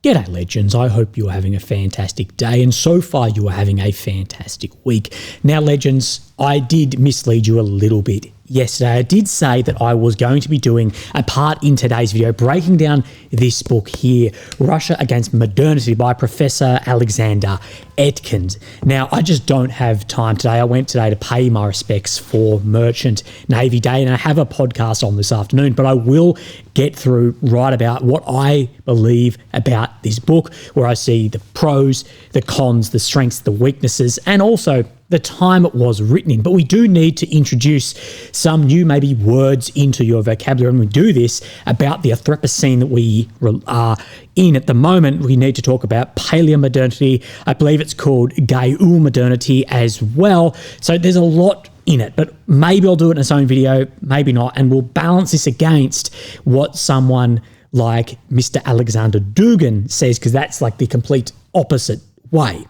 G'day legends, I hope you're having a fantastic day, and so far you are having a fantastic week. Now legends, I did mislead you a little bit yesterday. I did say that I was going to be doing a part in today's video breaking down this book here, Russia Against Modernity by Professor Alexander Etkins. Now, I just don't have time today. I went today to pay my respects for Merchant Navy Day, and I have a podcast on this afternoon, but I will get through right about what I believe about this book, where I see the pros, the cons, the strengths, the weaknesses, and also the time it was written in. But we do need to introduce some new maybe words into your vocabulary, and we do this about the Anthropocene that we are in at the moment. We need to talk about paleomodernity. I believe it's called Geo-modernity as well. So there's a lot in it, but maybe I'll do it in its own video, maybe not, and we'll balance this against what someone like Mr. Alexander Dugin says, because that's like the complete opposite way.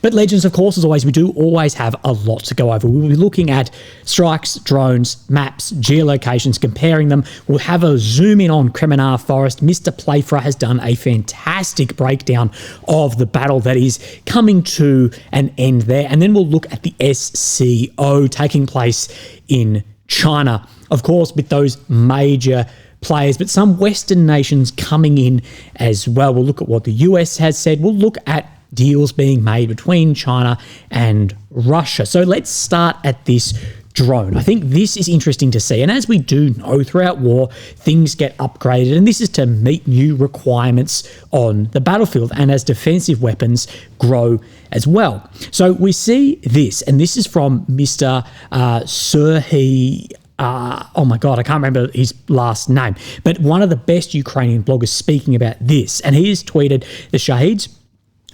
But legends, of course, as always, we do always have a lot to go over. We'll be looking at strikes, drones, maps, geolocations, comparing them. We'll have a zoom in on Kreminna Forest. Mr. Playfra has done a fantastic breakdown of the battle that is coming to an end there. And then we'll look at the SCO taking place in China. Of course, with those major players, but some Western nations coming in as well. We'll look at what the US has said. We'll look at deals being made between China and Russia. So let's start at this drone. I think this is interesting to see. And as we do know, throughout war, things get upgraded, and this is to meet new requirements on the battlefield and as defensive weapons grow as well. So we see this, and this is from Mr. Serhiy. Oh my God, I can't remember his last name, but one of the best Ukrainian bloggers speaking about this. And he has tweeted, the Shaheeds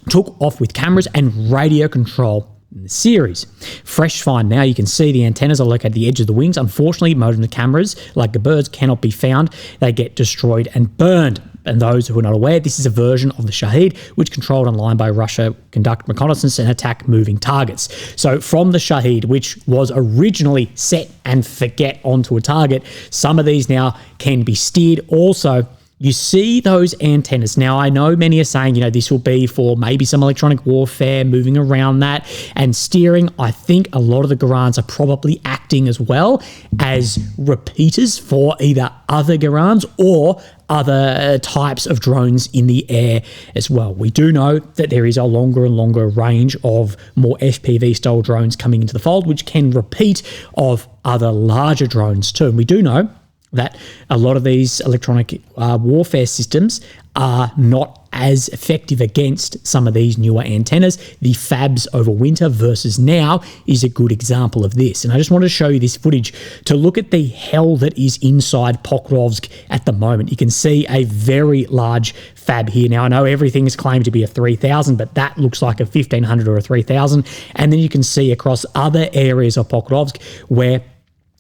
took off with cameras and radio control in the series. Fresh find now, you can see the antennas are located at the edge of the wings. Unfortunately, most of the cameras, like the birds, cannot be found. They get destroyed and burned. And those who are not aware, this is a version of the Shaheed, which controlled online by Russia, conduct reconnaissance and attack moving targets. So from the Shaheed, which was originally set and forget onto a target, some of these now can be steered. Also, you see those antennas. Now, I know many are saying, this will be for maybe some electronic warfare, moving around that and steering. I think a lot of the Garans are probably acting as well as repeaters for either other Garans or other types of drones in the air as well. We do know that there is a longer and longer range of more FPV-style drones coming into the fold, which can repeat of other larger drones too. And we do know that a lot of these electronic warfare systems are not as effective against some of these newer antennas. The FABs over winter versus now is a good example of this. And I just wanted to show you this footage to look at the hell that is inside Pokrovsk at the moment. You can see a very large FAB here. Now, I know everything is claimed to be a 3000, but that looks like a 1500 or a 3000. And then you can see across other areas of Pokrovsk where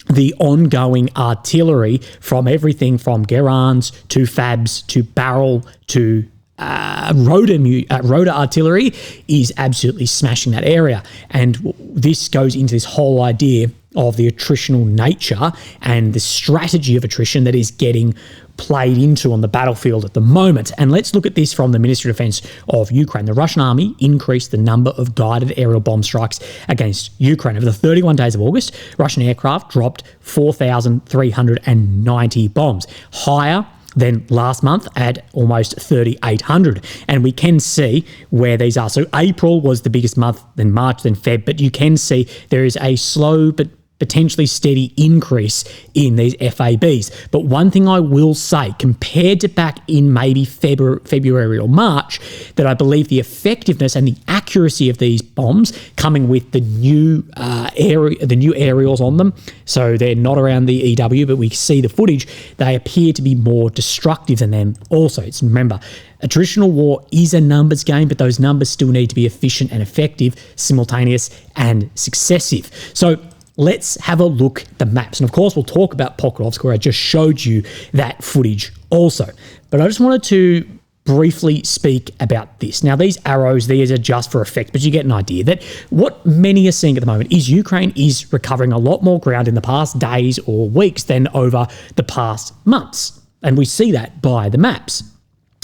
the ongoing artillery from everything from Gerans to FABs to barrel to rotor artillery is absolutely smashing that area. And this goes into this whole idea of the attritional nature and the strategy of attrition that is getting played into on the battlefield at the moment. And let's look at this from the Ministry of Defense of Ukraine. The Russian army increased the number of guided aerial bomb strikes against Ukraine. Over the 31 days of August, Russian aircraft dropped 4,390 bombs, higher than last month at almost 3,800. And we can see where these are. So April was the biggest month, then March, then Feb, but you can see there is a slow but potentially steady increase in these FABs. But one thing I will say, compared to back in maybe February or March, that I believe the effectiveness and the accuracy of these bombs coming with the new aerials on them, so they're not around the EW, but we see the footage, they appear to be more destructive than them. Also, remember, attritional war is a numbers game, but those numbers still need to be efficient and effective, simultaneous and successive. So let's have a look at the maps. And of course, we'll talk about Pokrovsk, where I just showed you that footage also. But I just wanted to briefly speak about this. Now, these arrows, these are just for effect, but you get an idea that what many are seeing at the moment is Ukraine is recovering a lot more ground in the past days or weeks than over the past months. And we see that by the maps.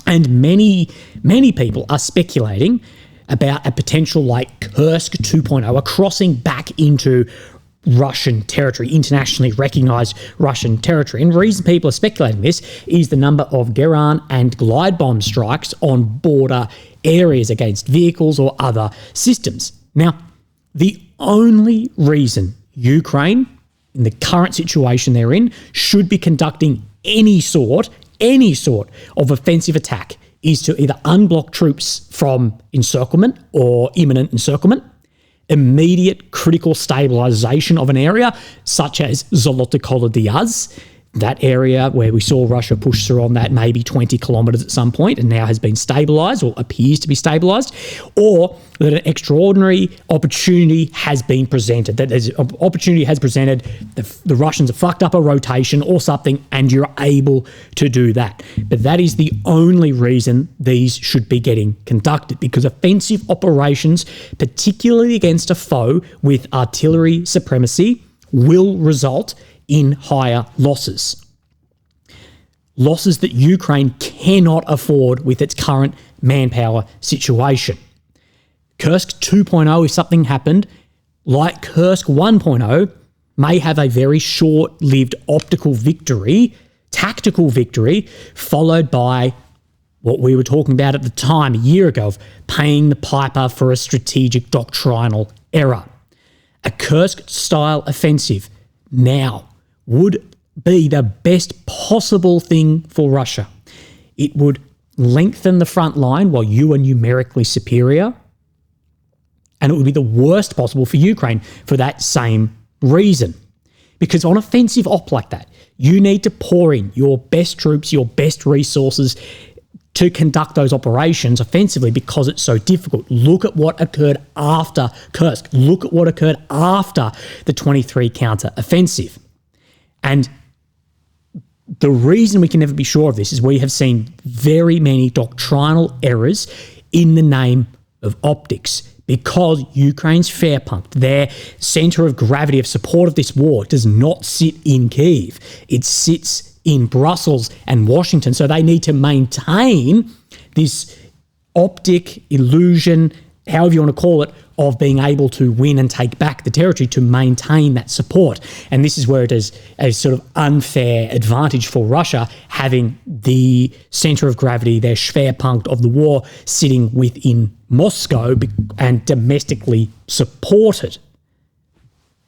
And many people are speculating about a potential like Kursk 2.0, a crossing back into Russian territory, internationally recognised Russian territory. And the reason people are speculating this is the number of Geran and glide bomb strikes on border areas against vehicles or other systems. Now, the only reason Ukraine, in the current situation they're in, should be conducting any sort of offensive attack is to either unblock troops from encirclement or imminent encirclement, immediate critical stabilisation of an area, such as Zolotokola Diaz, that area where we saw Russia push through on that maybe 20 kilometres at some point and now has been stabilised or appears to be stabilised, or that an extraordinary opportunity has been presented, that there's an opportunity has presented, the Russians have fucked up a rotation or something, and you're able to do that. But that is the only reason these should be getting conducted, because offensive operations, particularly against a foe with artillery supremacy, will result in higher losses. Losses that Ukraine cannot afford with its current manpower situation. Kursk 2.0, if something happened, like Kursk 1.0, may have a very short-lived optical victory, tactical victory, followed by what we were talking about at the time, a year ago, of paying the piper for a strategic doctrinal error. A Kursk-style offensive now would be the best possible thing for Russia. It would lengthen the front line while you are numerically superior, and it would be the worst possible for Ukraine for that same reason. Because on offensive op like that, you need to pour in your best troops, your best resources to conduct those operations offensively because it's so difficult. Look at what occurred after Kursk. Look at what occurred after the 23 counter-offensive. And the reason we can never be sure of this is we have seen very many doctrinal errors in the name of optics, because Ukraine's Fairpunkt, their centre of gravity of support of this war, does not sit in Kyiv. It sits in Brussels and Washington. So they need to maintain this optic illusion, however you want to call it, of being able to win and take back the territory to maintain that support. And this is where it is a sort of unfair advantage for Russia, having the centre of gravity, their Schwerpunkt of the war, sitting within Moscow and domestically supported,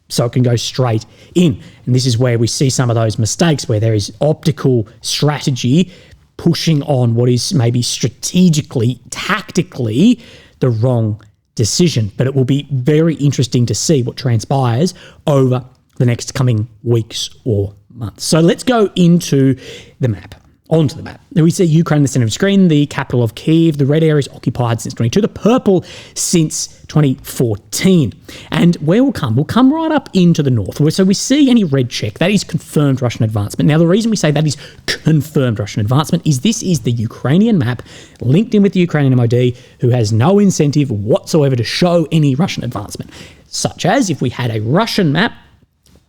so it can go straight in. And this is where we see some of those mistakes, where there is optical strategy pushing on what is maybe strategically, tactically, the wrong decision. But it will be very interesting to see what transpires over the next coming weeks or months. So let's go into the map. Onto the map. We see Ukraine in the centre of the screen, the capital of Kyiv. The red area is occupied since 22, the purple since 2014. And where we'll come right up into the north. So we see any red check, that is confirmed Russian advancement. Now, the reason we say that is confirmed Russian advancement is this is the Ukrainian map linked in with the Ukrainian MOD, who has no incentive whatsoever to show any Russian advancement. Such as if we had a Russian map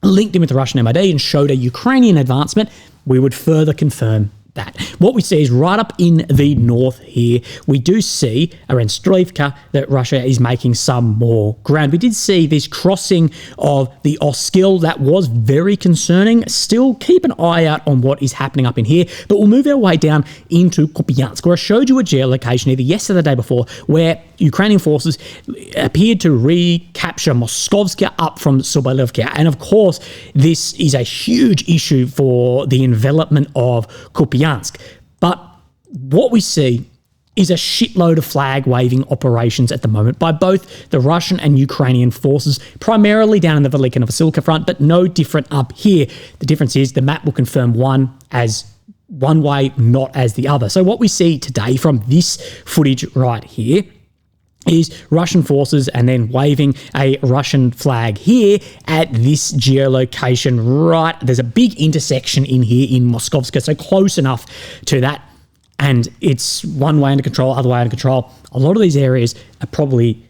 linked in with the Russian MOD and showed a Ukrainian advancement, we would further confirm that. What we see is right up in the north here, we do see around Strelivka that Russia is making some more ground. We did see this crossing of the Oskil. That was very concerning. Still keep an eye out on what is happening up in here, but we'll move our way down into Kupiansk, where I showed you a geolocation either yesterday or the day before, where Ukrainian forces appeared to recapture Moskovska up from Sobolovka. And of course, this is a huge issue for the envelopment of Kupiansk. But what we see is a shitload of flag-waving operations at the moment by both the Russian and Ukrainian forces, primarily down in the Velika Novosilka front, but no different up here. The difference is the map will confirm one as one way, not as the other. So what we see today from this footage right here is Russian forces and then waving a Russian flag here at this geolocation right. There's a big intersection in here in Moskovska, so close enough to that. And it's one way under control, other way under control. A lot of these areas are probably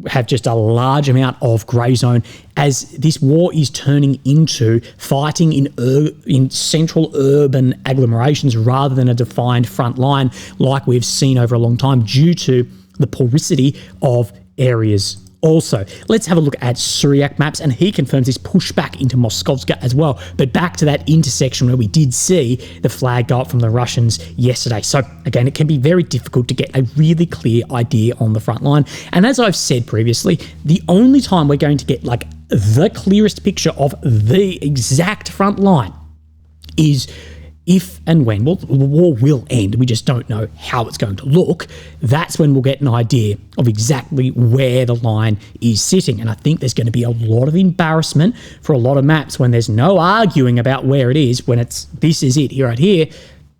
have just a large amount of grey zone as this war is turning into fighting in central urban agglomerations rather than a defined front line like we've seen over a long time due to the porosity of areas. Also, let's have a look at Suryak maps, and he confirms this pushback into Moskovska as well. But back to that intersection where we did see the flag go up from the Russians yesterday. So again, it can be very difficult to get a really clear idea on the front line. And as I've said previously, the only time we're going to get like the clearest picture of the exact front line is if and when, well, the war will end, we just don't know how it's going to look. That's when we'll get an idea of exactly where the line is sitting. And I think there's going to be a lot of embarrassment for a lot of maps when there's no arguing about where it is, when it's, this is it, right here.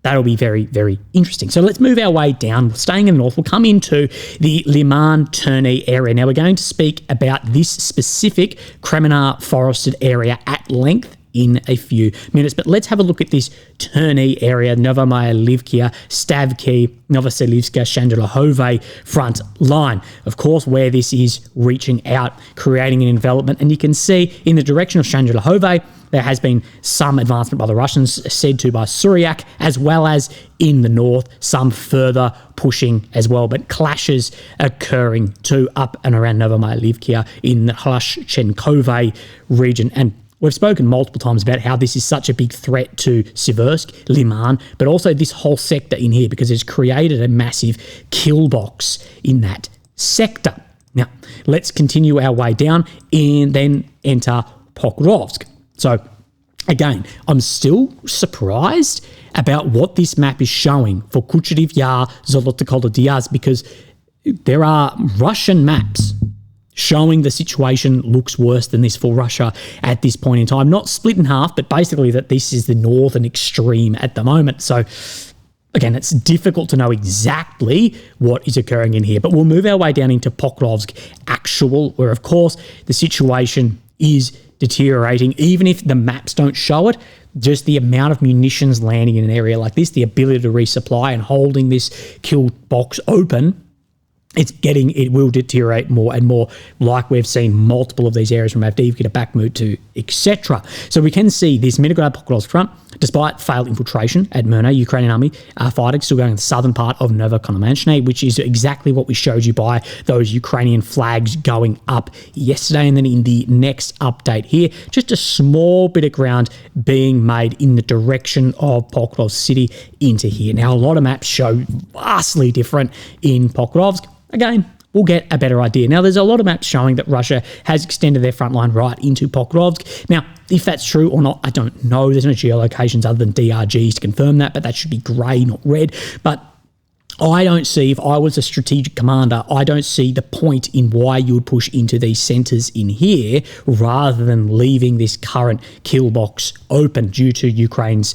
That'll be very, very interesting. So let's move our way down. Staying in the north, we'll come into the Liman-Terney area. Now, we're going to speak about this specific Kreminna forested area at length in a few minutes. But let's have a look at this Terney area, Novomyalivka, Stavki, Novoselivska, Shandulahove front line. Of course, where this is reaching out, creating an envelopment. And you can see in the direction of Shandulahove, there has been some advancement by the Russians, said to by Suryak, as well as in the north, some further pushing as well, but clashes occurring too up and around Novomyalivka in the Hlashchenkove region. And we've spoken multiple times about how this is such a big threat to Siversk, Liman, but also this whole sector in here because it's created a massive kill box in that sector. Now, let's continue our way down and then enter Pokrovsk. So, again, I'm still surprised about what this map is showing for Kucherov Yar, Zolotokola Diaz, because there are Russian maps showing the situation looks worse than this for Russia at this point in time. Not split in half, but basically that this is the northern extreme at the moment. So again, it's difficult to know exactly what is occurring in here, but we'll move our way down into Pokrovsk actual, where of course the situation is deteriorating. Even if the maps don't show it, just the amount of munitions landing in an area like this, the ability to resupply and holding this kill box open, it will deteriorate more and more, like we've seen multiple of these areas from Avdiivka to Bakhmut to etc. So we can see this Mitrograd Pokrovsk front, despite failed infiltration at Myrna, Ukrainian army are fighting, still going in the southern part of Novokonomanchne, which is exactly what we showed you by those Ukrainian flags going up yesterday. And then in the next update here, just a small bit of ground being made in the direction of Pokrovsk city into here. Now, a lot of maps show vastly different in Pokrovsk. Again, we'll get a better idea. Now, there's a lot of maps showing that Russia has extended their front line right into Pokrovsk. Now, if that's true or not, I don't know. There's no geolocations other than DRGs to confirm that, but that should be grey, not red. But I don't see, if I was a strategic commander, I don't see the point in why you would push into these centres in here rather than leaving this current kill box open due to Ukraine's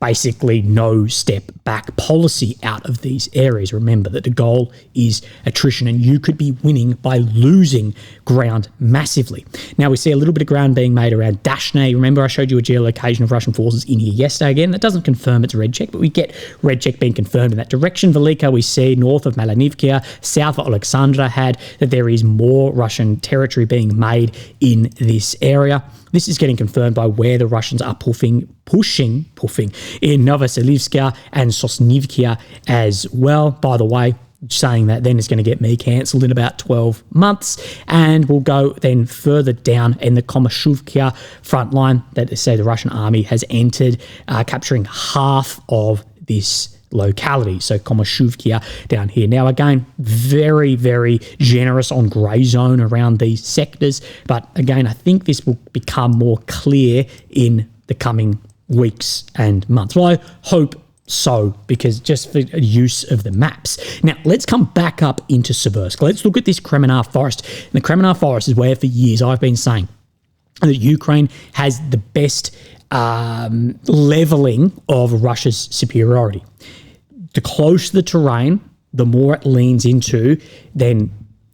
basically no step back policy out of these areas. Remember that the goal is attrition, and you could be winning by losing ground massively. Now we see a little bit of ground being made around Dashne. Remember I showed you a geolocation of Russian forces in here yesterday. Again, that doesn't confirm it's red check, but we get red check being confirmed in that direction. Velika we see north of Malanivka, south of Alexandra had that there is more Russian territory being made in this area. This is getting confirmed by where the Russians are pushing in Novoselivska and Sosnivka as well. By the way, saying that then is going to get me cancelled in about 12 months. And we'll go then further down in the Komashuvka front line that they say the Russian army has entered, capturing half of this locality. So Komashuvkia down here. Now again, very, very generous on grey zone around these sectors. But again, I think this will become more clear in the coming weeks and months. Well, I hope so, because just for use of the maps. Now, let's come back up into Siversk. Let's look at this Kreminna forest. And the Kreminna forest is where for years I've been saying that Ukraine has the best leveling of Russia's superiority. The closer the terrain, the more it leans into then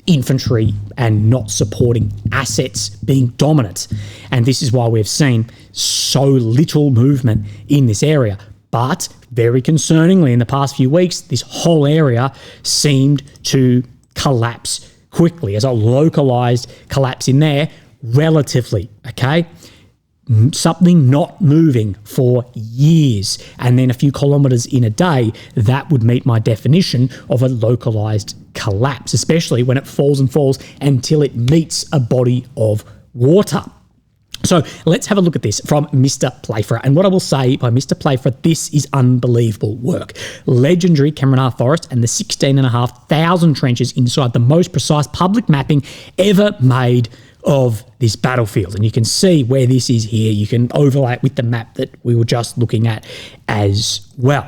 infantry and not supporting assets being dominant. And this is why we've seen so little movement in this area. But very concerningly, in the past few weeks, this whole area seemed to collapse quickly as a localized collapse in there relatively, okay? Something not moving for years and then a few kilometres in a day, that would meet my definition of a localised collapse, especially when it falls and falls until it meets a body of water. So let's have a look at this from Mr. Playfair. And what I will say by Mr. Playfair, this is unbelievable work. Legendary Kreminna Forest and the 16,500 trenches inside the most precise public mapping ever made of this battlefield. And you can see where this is here. You can overlay it with the map that we were just looking at as well.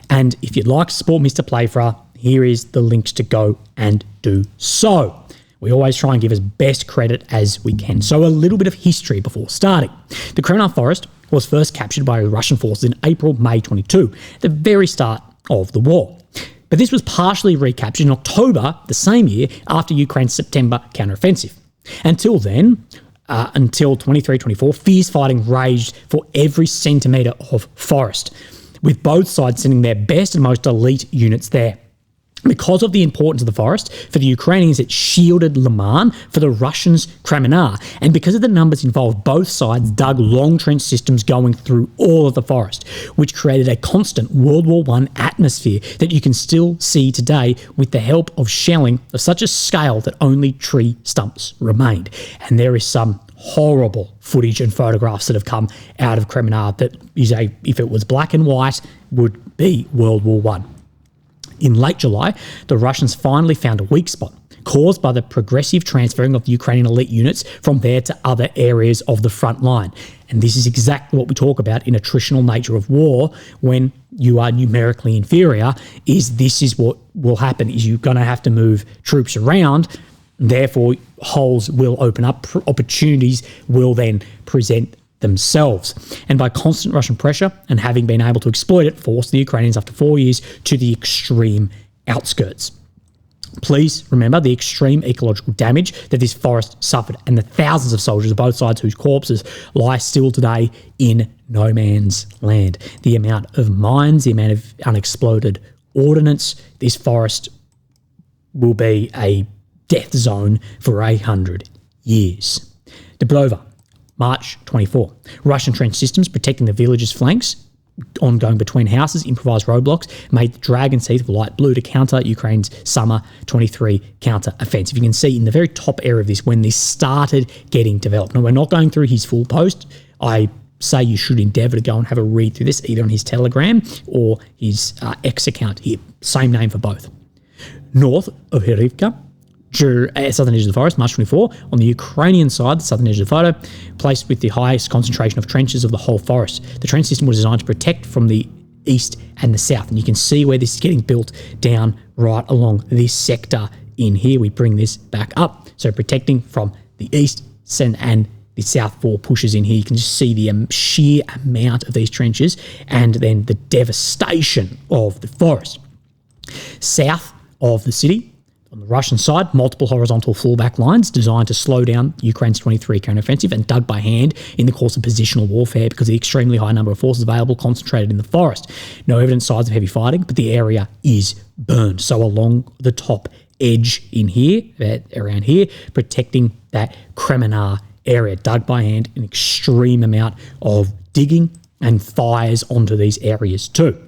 And if you'd like to support Mr. Playfair, here is the links to go and do so. We always try and give as best credit as we can. So a little bit of history before starting. The Kreminna Forest was first captured by Russian forces in May 22, the very start of the war. But this was partially recaptured in October the same year after Ukraine's September counteroffensive. Until then, until 23-24, fierce fighting raged for every centimetre of forest, with both sides sending their best and most elite units there. Because of the importance of the forest, for the Ukrainians it shielded Liman, for the Russians Kreminna, and because of the numbers involved, both sides dug long trench systems going through all of the forest, which created a constant World War I atmosphere that you can still see today with the help of shelling of such a scale that only tree stumps remained. And there is some horrible footage and photographs that have come out of Kreminna that is if it was black and white, would be World War I. In late July, the Russians finally found a weak spot caused by the progressive transferring of the Ukrainian elite units from there to other areas of the front line. And this is exactly what we talk about in attritional nature of war when you are numerically inferior, this is what will happen, is you're going to have to move troops around. Therefore, holes will open up, opportunities will then present themselves. And by constant Russian pressure and having been able to exploit it, forced the Ukrainians after 4 years to the extreme outskirts. Please remember the extreme ecological damage that this forest suffered and the thousands of soldiers of both sides whose corpses lie still today in no man's land. The amount of mines, the amount of unexploded ordnance, this forest will be a death zone for 100 years. Dobrova, March 24. Russian trench systems protecting the village's flanks, ongoing between houses, improvised roadblocks, made the Dragon's Teeth of light blue to counter Ukraine's summer 23 counter-offensive. You can see in the very top area of this when this started getting developed. Now, we're not going through his full post. I say you should endeavour to go and have a read through this, either on his Telegram or his X account here. Same name for both. North of Herivka, southern edge of the forest, March 24. On the Ukrainian side, the southern edge of the photo, placed with the highest concentration of trenches of the whole forest. The trench system was designed to protect from the east and the south. And you can see where this is getting built down right along this sector in here. We bring this back up. So protecting from the east and the south four pushes in here. You can just see the sheer amount of these trenches and then the devastation of the forest. South of the city, on the Russian side, multiple horizontal fallback lines designed to slow down Ukraine's 23 counteroffensive and dug by hand in the course of positional warfare because of the extremely high number of forces available concentrated in the forest. No evident signs of heavy fighting, but the area is burned. So along the top edge in here, around here, protecting that Kreminna area, dug by hand, an extreme amount of digging and fires onto these areas too.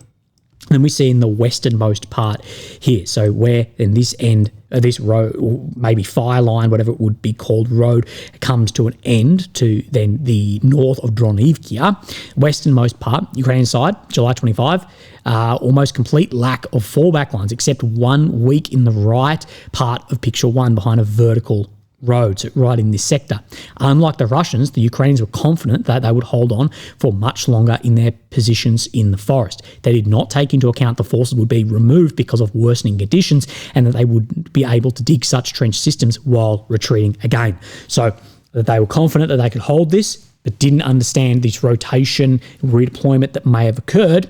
And we see in the westernmost part here, so where in this end, this road, or maybe fire line, whatever it would be called, road, comes to an end to then the north of Dronivkia, westernmost part, Ukrainian side, July 25, almost complete lack of fallback lines, except one weak in the right part of picture one behind a vertical road, so right in this sector. Unlike the Russians, the Ukrainians were confident that they would hold on for much longer in their positions in the forest. They did not take into account the forces would be removed because of worsening conditions and that they would be able to dig such trench systems while retreating again. So that they were confident that they could hold this, but didn't understand this rotation, redeployment that may have occurred,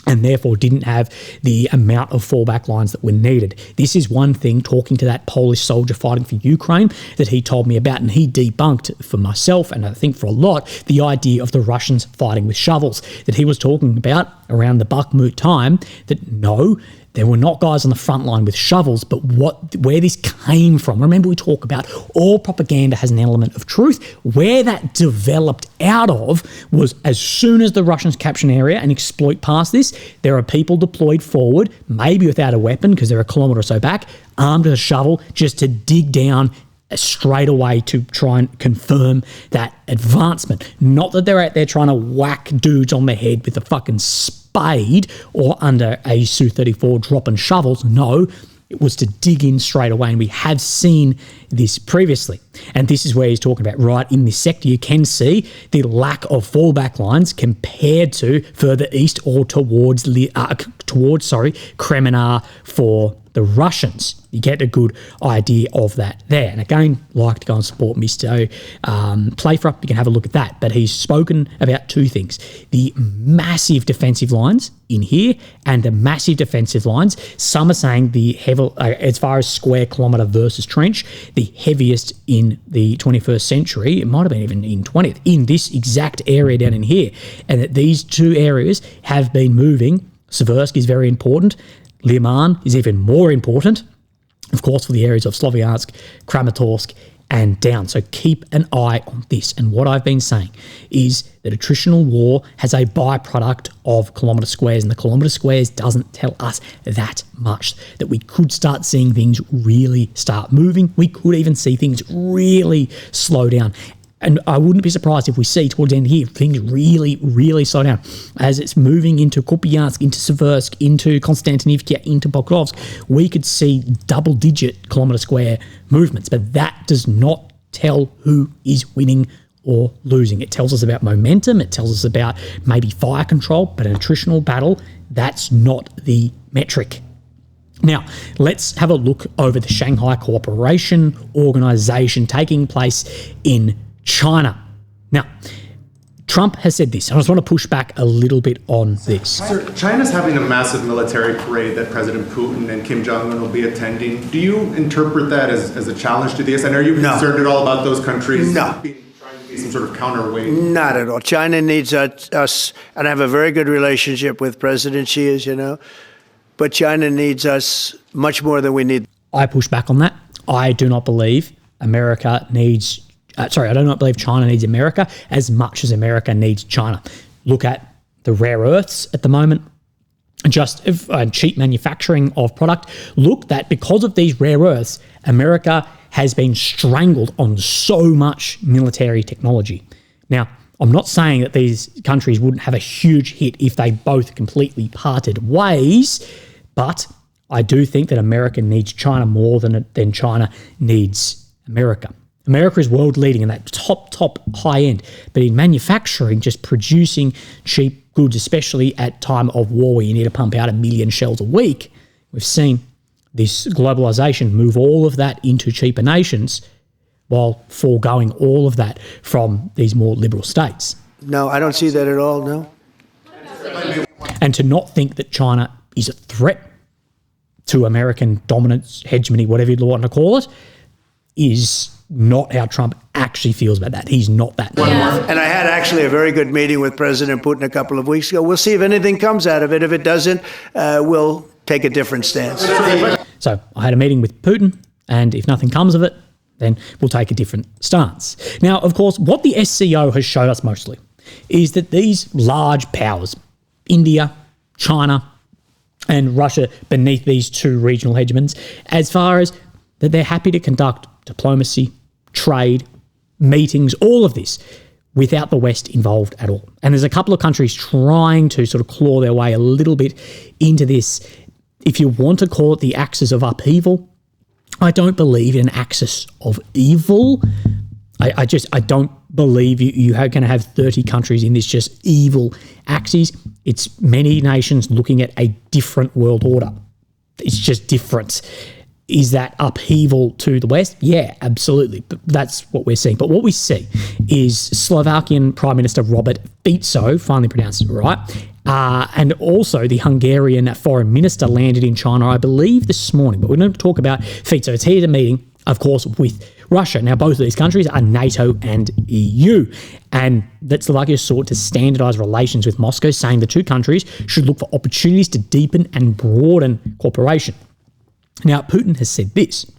and therefore didn't have the amount of fallback lines that were needed. This is one thing, talking to that Polish soldier fighting for Ukraine, that he told me about, and he debunked for myself, and I think for a lot, the idea of the Russians fighting with shovels that he was talking about around the Bakhmut time, that no, There were not guys on the front line with shovels, but where this came from. Remember, we talk about all propaganda has an element of truth. Where that developed out of was as soon as the Russians capture an area and exploit past this, there are people deployed forward, maybe without a weapon because they're a kilometre or so back, armed with a shovel just to dig down straight away to try and confirm that advancement. Not that they're out there trying to whack dudes on the head with a fucking spade or under a Su-34 dropping shovels. No, it was to dig in straight away, and we have seen this previously. And this is where he's talking about right in this sector. You can see the lack of fallback lines compared to further east or towards Kreminna for the Russians. You get a good idea of that there. And again, like to go and support Mr. Playfrup, you can have a look at that. But he's spoken about two things: the massive defensive lines in here and the massive defensive lines. Some are saying the heavy, as far as square kilometre versus trench, the heaviest in the 21st century, it might have been even in 20th, in this exact area down in here. And that these two areas have been moving. Seversk is very important. Liman is even more important, of course, for the areas of Sloviansk, Kramatorsk, and down. So keep an eye on this. And what I've been saying is that attritional war has a byproduct of kilometre squares, and the kilometre squares doesn't tell us that much, that we could start seeing things really start moving. We could even see things really slow down. And I wouldn't be surprised if we see towards the end here, things really, really slow down. As it's moving into Kupiansk, into Seversk, into Konstantinivka, into Pokrovsk, we could see double-digit kilometre square movements. But that does not tell who is winning or losing. It tells us about momentum. It tells us about maybe fire control. But an attritional battle, that's not the metric. Now, let's have a look over the Shanghai Cooperation Organization taking place in China. Now, Trump has said this, and I just want to push back a little bit on this. Sir, China's having a massive military parade that President Putin and Kim Jong-un will be attending. Do you interpret that as a challenge to this? And are you concerned at all about those countries trying to be some sort of counterweight? Not at all. China needs us, and I have a very good relationship with President Xi, as you know, but China needs us much more than we need. I push back on that. I do not believe I do not believe China needs America as much as America needs China. Look at the rare earths at the moment, just cheap manufacturing of product. Look that because of these rare earths, America has been strangled on so much military technology. Now, I'm not saying that these countries wouldn't have a huge hit if they both completely parted ways, but I do think that America needs China more than China needs America. America is world leading in that top high end, but in manufacturing, just producing cheap goods, especially at time of war where you need to pump out 1 million shells a week, we've seen this globalization move all of that into cheaper nations while foregoing all of that from these more liberal states. No, I don't see that at all, no. And to not think that China is a threat to American dominance, hegemony, whatever you want to call it, is not how Trump actually feels about that. He's not that. Yeah. And I had actually a very good meeting with President Putin a couple of weeks ago. We'll see if anything comes out of it. If it doesn't, we'll take a different stance. So I had a meeting with Putin, and if nothing comes of it, then we'll take a different stance. Now, of course, what the SCO has showed us mostly is that these large powers, India, China, and Russia beneath these two regional hegemons, as far as that they're happy to conduct diplomacy, trade, meetings, all of this without the West involved at all. And there's a couple of countries trying to sort of claw their way a little bit into this. If you want to call it the axis of upheaval, I don't believe in an axis of evil. I don't believe you're going to have 30 countries in this just evil axis. It's many nations looking at a different world order. It's just different. Is that upheaval to the West? Yeah, absolutely. But that's what we're seeing. But what we see is Slovakian Prime Minister Robert Fico, finally pronounced it right, and also the Hungarian Foreign Minister landed in China, I believe, this morning. But we're going to talk about Fico. It's here at a meeting, of course, with Russia. Now, both of these countries are NATO and EU, and that's the luckiest sort to standardise relations with Moscow, saying the two countries should look for opportunities to deepen and broaden cooperation. Now, Putin has said this.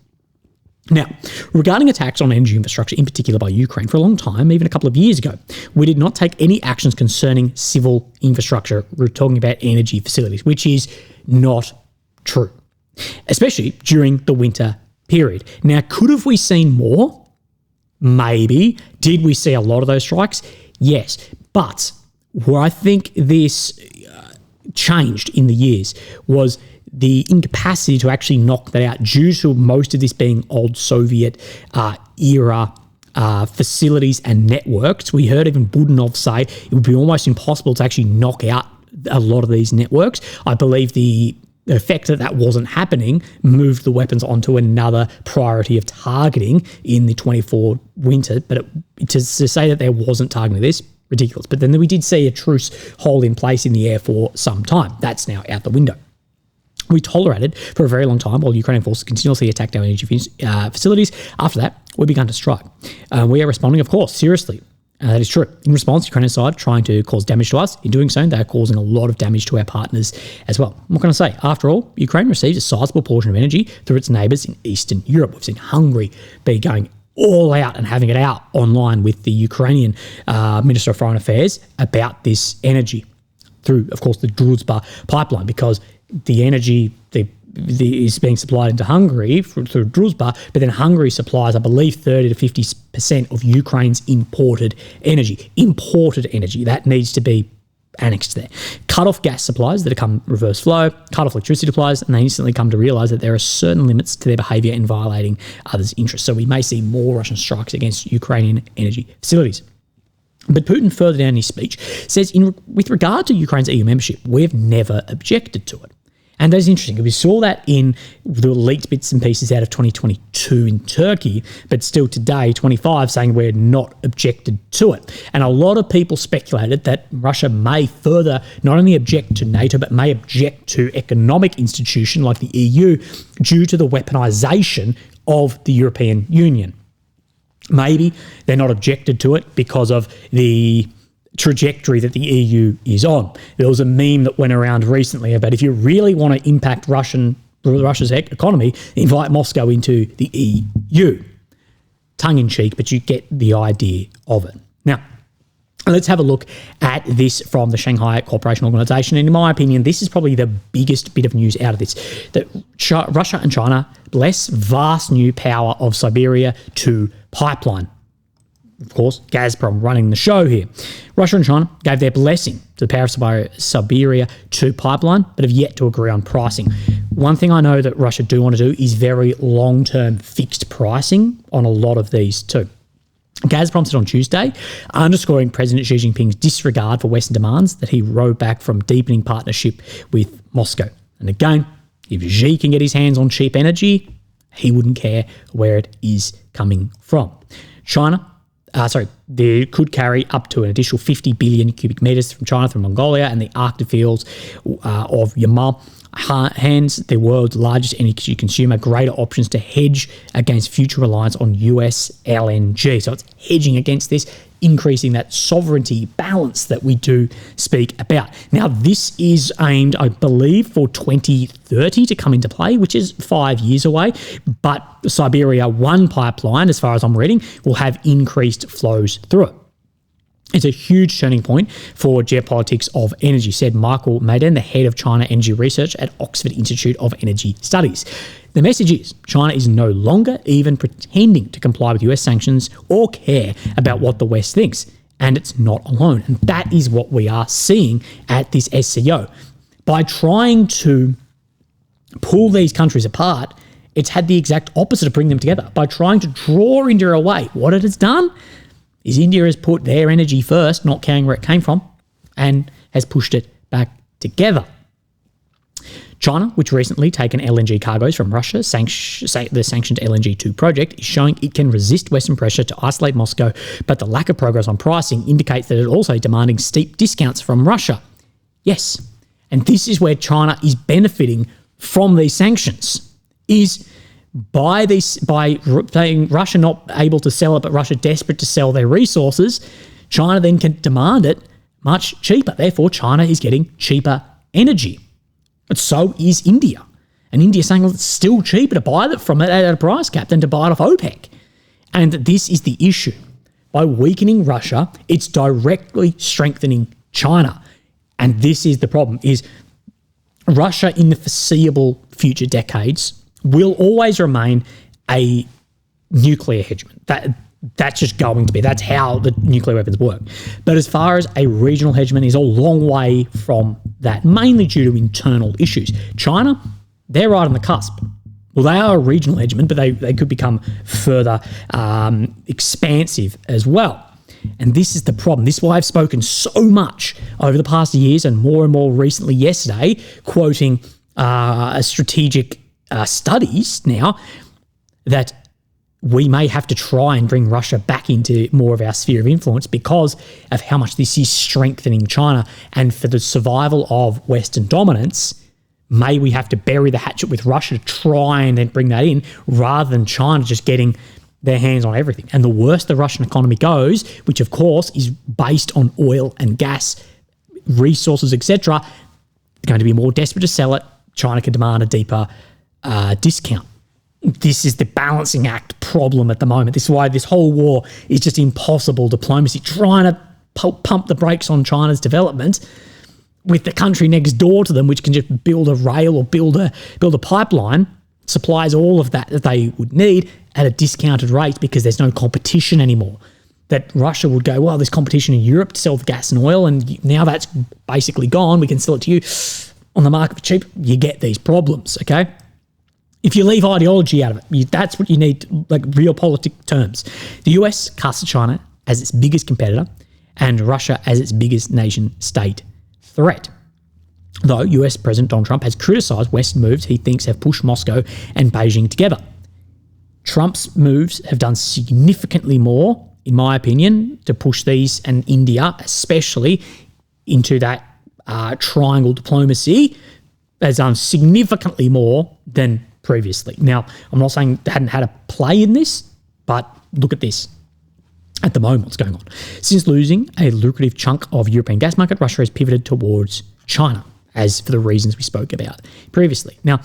Now, regarding attacks on energy infrastructure, in particular by Ukraine, for a long time, even a couple of years ago, we did not take any actions concerning civil infrastructure. We're talking about energy facilities, which is not true, especially during the winter period. Now, could have we seen more? Maybe. Did we see a lot of those strikes? Yes. But where I think this changed in the years was the incapacity to actually knock that out due to most of this being old Soviet era facilities and networks. We heard even Budanov say it would be almost impossible to actually knock out a lot of these networks. I believe the effect that wasn't happening moved the weapons onto another priority of targeting in the 24 winter. But to say that there wasn't targeting this, ridiculous. But then we did see a truce hold in place in the air for some time. That's now out the window. We tolerated for a very long time while Ukrainian forces continuously attacked our energy facilities. After that, we began to strike. We are responding, of course, seriously. That is true. In response, Ukrainian side trying to cause damage to us. In doing so, they are causing a lot of damage to our partners as well. What can I say? After all, Ukraine receives a sizable portion of energy through its neighbours in Eastern Europe. We've seen Hungary be going all out and having it out online with the Ukrainian Minister of Foreign Affairs about this energy through, of course, the Druzhba pipeline, because the energy is being supplied into Hungary through Druzhba, but then Hungary supplies, I believe, 30 to 50% of Ukraine's imported energy. Imported energy, that needs to be annexed there. Cut off gas supplies that have come reverse flow, cut off electricity supplies, and they instantly come to realise that there are certain limits to their behaviour in violating others' interests. So we may see more Russian strikes against Ukrainian energy facilities. But Putin, further down in his speech, says with regard to Ukraine's EU membership, we've never objected to it. And that is interesting. We saw that in the leaked bits and pieces out of 2022 in Turkey, but still today, 25, saying we're not objected to it. And a lot of people speculated that Russia may further not only object to NATO, but may object to economic institutions like the EU due to the weaponisation of the European Union. Maybe they're not objected to it because of the trajectory that the EU is on. There was a meme that went around recently about if you really want to impact Russia's economy, invite Moscow into the EU. Tongue in cheek, but you get the idea of it. Now, let's have a look at this from the Shanghai Cooperation Organization. And in my opinion, this is probably the biggest bit of news out of this, that Russia and China bless vast new power of Siberia 2 pipeline. Of course, Gazprom running the show here. Russia and China gave their blessing to the power of Siberia 2 pipeline, but have yet to agree on pricing. One thing I know that Russia do want to do is very long-term fixed pricing on a lot of these too. Gazprom said on Tuesday, underscoring President Xi Jinping's disregard for Western demands, that he rode back from deepening partnership with Moscow. And again, if Xi can get his hands on cheap energy, he wouldn't care where it is coming from. They could carry up to an additional 50 billion cubic metres from China through Mongolia and the Arctic fields of Yamal. Hands the world's largest energy consumer greater options to hedge against future reliance on US LNG. So it's hedging against this, increasing that sovereignty balance that we do speak about. Now, this is aimed, I believe, for 2030 to come into play, which is 5 years away. But the Siberia 1 pipeline, as far as I'm reading, will have increased flows through it. It's a huge turning point for geopolitics of energy, said Michael Maiden, the head of China Energy Research at Oxford Institute of Energy Studies. The message is China is no longer even pretending to comply with US sanctions or care about what the West thinks. And it's not alone. And that is what we are seeing at this SCO. By trying to pull these countries apart, it's had the exact opposite of bringing them together. By trying to draw India away, what it has done is India has put their energy first, not caring where it came from, and has pushed it back together. China, which recently taken LNG cargoes from Russia, the sanctioned LNG 2 project, is showing it can resist Western pressure to isolate Moscow, but the lack of progress on pricing indicates that it's also demanding steep discounts from Russia. Yes, and this is where China is benefiting from these sanctions, is by saying Russia not able to sell it, but Russia desperate to sell their resources, China then can demand it much cheaper. Therefore, China is getting cheaper energy. But so is India. And India is saying, well, it's still cheaper to buy it from it at a price cap than to buy it off OPEC. And this is the issue. By weakening Russia, it's directly strengthening China. And this is the problem, is Russia in the foreseeable future decades will always remain a nuclear hegemon. That's just going to be. That's how the nuclear weapons work. But as far as a regional hegemon is a long way from that, mainly due to internal issues. China, they're right on the cusp. Well, they are a regional hegemon, but they could become further expansive as well. And this is the problem. This is why I've spoken so much over the past years and more recently yesterday, quoting strategic studies now, that we may have to try and bring Russia back into more of our sphere of influence because of how much this is strengthening China. And for the survival of Western dominance, may we have to bury the hatchet with Russia to try and then bring that in, rather than China just getting their hands on everything. And the worse the Russian economy goes, which of course is based on oil and gas, resources, etc., they're going to be more desperate to sell it. China can demand a deeper discount. This is the balancing act problem at the moment. This is why this whole war is just impossible diplomacy, trying to pump the brakes on China's development with the country next door to them, which can just build a rail or build a pipeline, supplies all of that they would need at a discounted rate because there's no competition anymore. That Russia would go, well, there's competition in Europe to sell the gas and oil, and now that's basically gone. We can sell it to you on the market for cheap. You get these problems, okay? If you leave ideology out of it, that's what you need, like realpolitik terms. The US casts China as its biggest competitor and Russia as its biggest nation-state threat. Though US President Donald Trump has criticised Western moves he thinks have pushed Moscow and Beijing together. Trump's moves have done significantly more, in my opinion, to push these, and India especially, into that triangle diplomacy, has done significantly more than previously. Now, I'm not saying they hadn't had a play in this, but look at this. At the moment, what's going on? Since losing a lucrative chunk of European gas market, Russia has pivoted towards China, as for the reasons we spoke about previously. Now,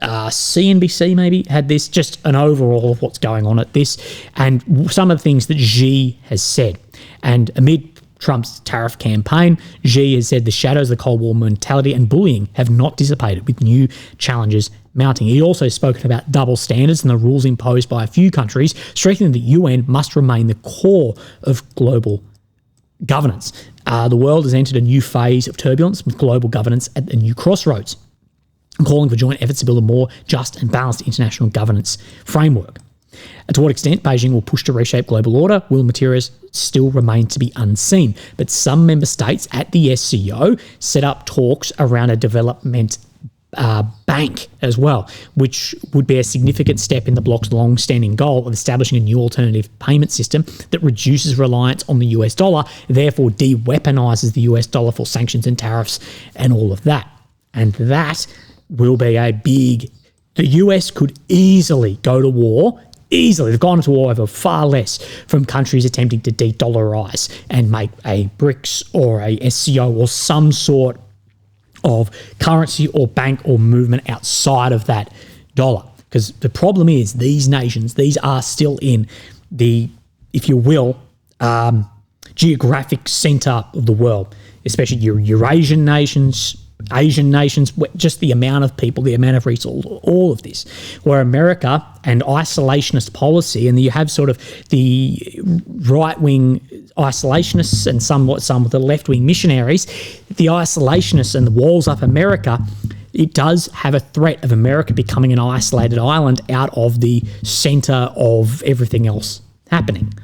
CNBC maybe had this, just an overall of what's going on at this, and some of the things that Xi has said. And amid Trump's tariff campaign, Xi has said the shadows of the Cold War mentality and bullying have not dissipated, with new challenges mounting. He also spoken about double standards and the rules imposed by a few countries, strengthening the UN must remain the core of global governance. The world has entered a new phase of turbulence, with global governance at a new crossroads, calling for joint efforts to build a more just and balanced international governance framework. To what extent Beijing will push to reshape global order will materials still remain to be unseen, but some member states at the SCO set up talks around a development bank as well, which would be a significant step in the bloc's long-standing goal of establishing a new alternative payment system that reduces reliance on the US dollar, therefore de-weaponizes the US dollar for sanctions and tariffs and all of that. And that will be a big... The US could easily go to war. Easily. They've gone to war over far less from countries attempting to de-dollarize and make a BRICS or a SCO or some sort of currency or bank or movement outside of that dollar. Because the problem is these nations, these are still in the, if you will, geographic center of the world, especially Eurasian nations, Asian nations, just the amount of people, the amount of resources, all of this. Where America and isolationist policy, and you have sort of the right-wing isolationists and somewhat some of the left-wing missionaries, the isolationists and the walls up America, it does have a threat of America becoming an isolated island out of the center of everything else happening.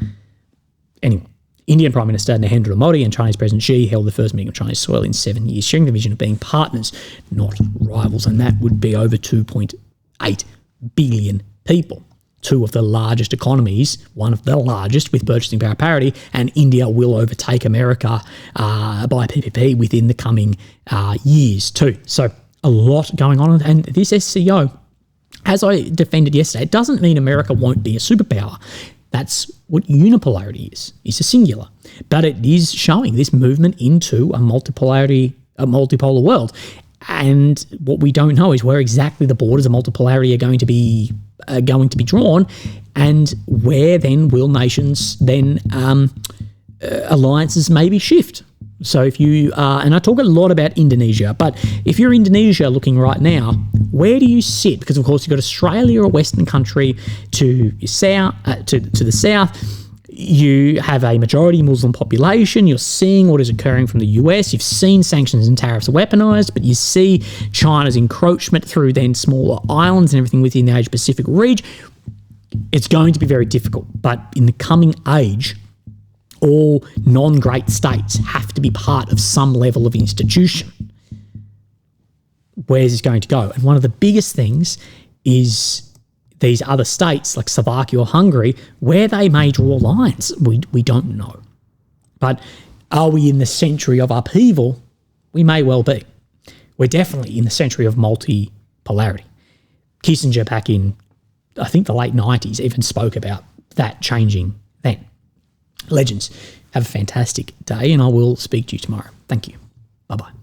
Anyway. Indian Prime Minister Narendra Modi and Chinese President Xi held the first meeting of Chinese soil in 7 years, sharing the vision of being partners, not rivals, and that would be over 2.8 billion people. Two of the largest economies, one of the largest with purchasing power parity, and India will overtake America by PPP within the coming years too. So a lot going on, and this SCO, as I defended yesterday, it doesn't mean America won't be a superpower. That's what unipolarity is. It's a singular. But it is showing this movement into a multipolar world. And what we don't know is where exactly the borders of multipolarity are going to be drawn, and where then will nations then alliances maybe shift. So if you and I talk a lot about Indonesia, but if you're Indonesia looking right now, where do you sit? Because of course you've got Australia, a Western country, to the south. You have a majority Muslim population. You're seeing what is occurring from the US. You've seen sanctions and tariffs are weaponized, but you see China's encroachment through then smaller islands and everything within the Asia-Pacific region. It's going to be very difficult, but in the coming age, all non-great states have to be part of some level of institution. Where's this going to go? And one of the biggest things is these other states like Slovakia or Hungary, where they may draw lines, we don't know. But are we in the century of upheaval? We may well be. We're definitely in the century of multipolarity. Kissinger back in, I think, the late 90s even spoke about that changing then. Legends, have a fantastic day, and I will speak to you tomorrow. Thank you. Bye-bye.